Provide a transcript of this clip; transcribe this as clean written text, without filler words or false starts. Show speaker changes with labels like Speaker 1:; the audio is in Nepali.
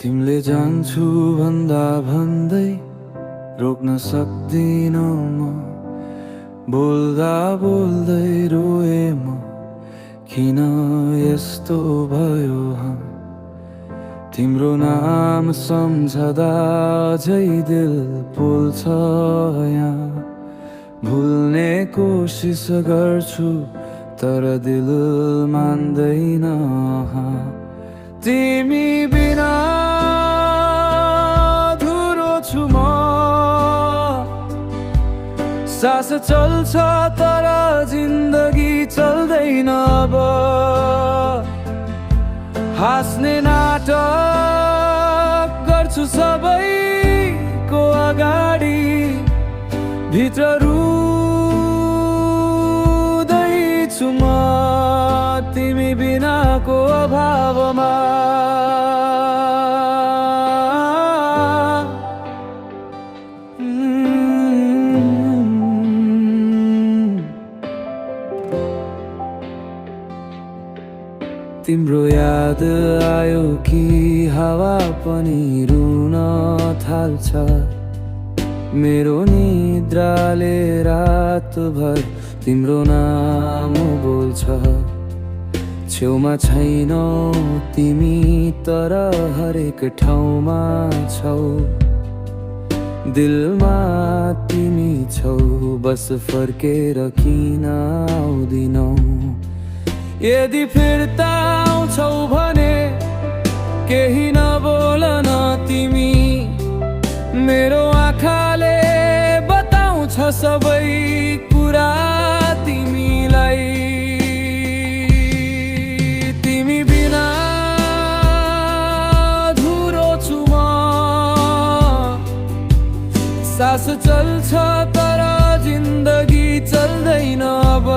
Speaker 1: तिमीले जान्छु भन्दा भन्दै रोक्न सक्दिनँ म, बोल्दा बोल्दै रोए म, किन यस्तो भयो तिम्रो नाम सम्झदा अझै दिल पोल्छ यहाँ। भुल्ने कोसिस गर्छु तर दिल मान्दैन। तिमी बिना अधुरो छु म, सास चल्छ तर जिन्दगी चल्दैन अब। हाँस्ने नाटक गर्छु सबैको अगाडि, भित्र रुँदैछु म तिमी बिनाको अभावमा। तिम्रो याद आयो कि हावा पनि रुन थाल्छ, मेरो निद्राले रातभर तिम्रो नाम बोल्छ। छेउमा छैनौ तिमी तर हरेक ठाउँमा छौ, दिलमा तिमी छौ, बस फर्केर किन आउँदिनौ। यदि फिर्ता आउँछौ भने केही नबोल न तिमी, मेरो आँखाले बताउँछ सबै कुरा तिमीलाई। तिमी बिना अधुरो छु म, सास चल्छ तर जिन्दगी चल्दैन अब।